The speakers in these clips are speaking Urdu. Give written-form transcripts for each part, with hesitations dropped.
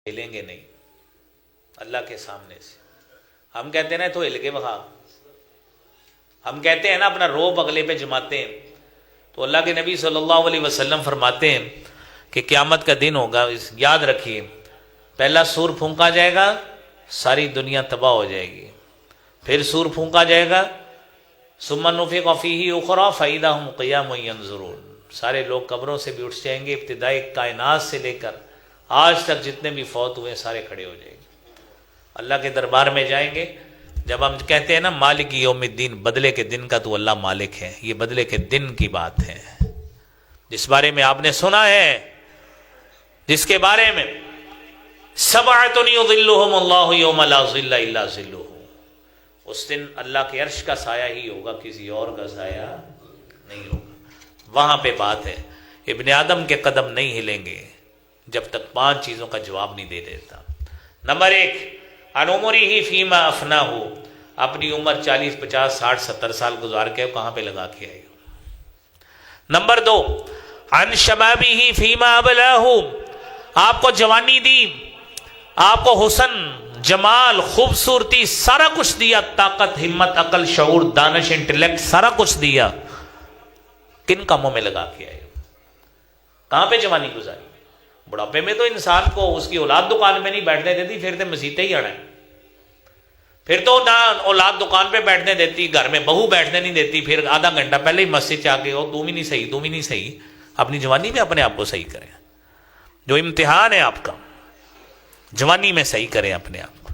ہلیں گے نہیں اللہ کے سامنے سے۔ ہم کہتے ہیں نا تو ہل کے بخا، ہم کہتے ہیں نا اپنا روب اگلے پہ جماتے ہیں، تو اللہ کے نبی صلی اللہ علیہ وسلم فرماتے ہیں کہ قیامت کا دن ہوگا، یاد رکھیے، پہلا سور پھونکا جائے گا، ساری دنیا تباہ ہو جائے گی، پھر سور پھونکا جائے گا، ثم نفخ فیہ اخری فاذا ھم قیام ینظرون، سارے لوگ قبروں سے بھی اٹھ جائیں گے، ابتدائی کائنات سے لے کر آج تک جتنے بھی فوت ہوئے سارے کھڑے ہو جائیں گے، اللہ کے دربار میں جائیں گے۔ جب ہم کہتے ہیں نا مالک یوم الدین، بدلے کے دن کا تو اللہ مالک ہے، یہ بدلے کے دن کی بات ہے جس بارے میں آپ نے سنا ہے، جس کے بارے میں سبعۃ یظلھم اللہ یوم لا ظل الا ظلہ، اس دن اللہ کے عرش کا سایہ ہی ہوگا، کسی اور کا سایہ نہیں ہوگا۔ وہاں پہ بات ہے ابن آدم کے قدم نہیں ہلیں گے جب تک 5 چیزوں کا جواب نہیں دے دیتا۔ نمبر 1، عن عمرہ فیما افناہ، اپنی عمر 40 50 60 70 سال گزار کے کہاں پہ لگا کے آئے ہو۔ نمبر 2، عن شبابہ فیما ابلاہ، آپ کو جوانی دی، آپ کو حسن جمال خوبصورتی سارا کچھ دیا، طاقت ہمت عقل شعور دانش انٹلیکٹ سارا کچھ دیا، کن کاموں میں لگا کے آئے ہو؟ کہاں پہ جوانی گزاری؟ بڑھاپے میں تو انسان کو اس کی اولاد دکان پہ نہیں بیٹھنے دیتی، پھر تو مسیطیں ہی آنا ہے، پھر تو نہ اولاد دکان پہ بیٹھنے دیتی، گھر میں بہو بیٹھنے نہیں دیتی، پھر آدھا گھنٹہ پہلے ہی مسجد سے آ کے ہو تم ہی نہیں صحیح تم ہی نہیں صحیح۔ اپنی جوانی میں اپنے آپ کو صحیح کریں، جو امتحان ہے آپ کا جوانی میں صحیح کریں اپنے آپ کو۔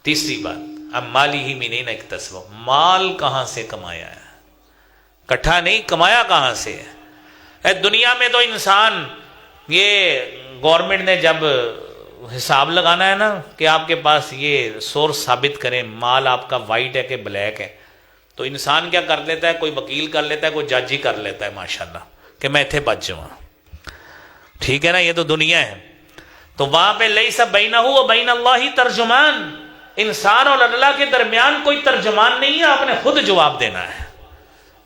تیسری بات، اب مالی ہی من این اکتسبہ، مال کہاں سے کمایا ہے، کٹھا نہیں کمایا کہاں سے ہے۔ دنیا میں تو انسان، یہ گورنمنٹ نے جب حساب لگانا ہے نا کہ آپ کے پاس یہ سورس ثابت کریں مال آپ کا وائٹ ہے کہ بلیک ہے، تو انسان کیا کر لیتا ہے، کوئی وکیل کر لیتا ہے، کوئی جج ہی کر لیتا ہے ماشاءاللہ کہ میں اتنے بچ جاؤں۔ ٹھیک ہے نا، یہ تو دنیا ہے۔ تو وہاں پہ لیس بینہ و بین اللہ ترجمان، انسان اور اللہ کے درمیان کوئی ترجمان نہیں ہے، آپ نے خود جواب دینا ہے۔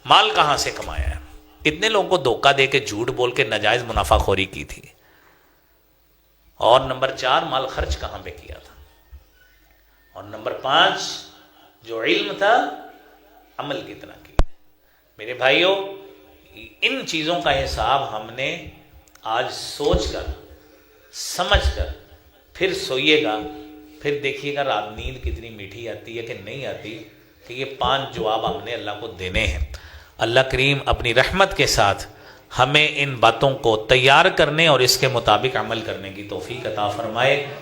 مال کہاں سے کمایا ہے، کتنے لوگوں کو دھوکہ دے کے جھوٹ بول کے ناجائز منافع خوری کی تھی، اور نمبر 4 مال خرچ کہاں پہ کیا تھا، اور نمبر 5 جو علم تھا عمل کتنا کیا۔ میرے بھائیوں، ان چیزوں کا حساب ہم نے آج سوچ کر سمجھ کر پھر سوئیے گا، پھر دیکھیے گا رات نیند کتنی میٹھی آتی ہے کہ نہیں آتی، کہ یہ 5 جواب ہم نے اللہ کو دینے ہیں۔ اللہ کریم اپنی رحمت کے ساتھ ہمیں ان باتوں کو تیار کرنے اور اس کے مطابق عمل کرنے کی توفیق عطا فرمائے۔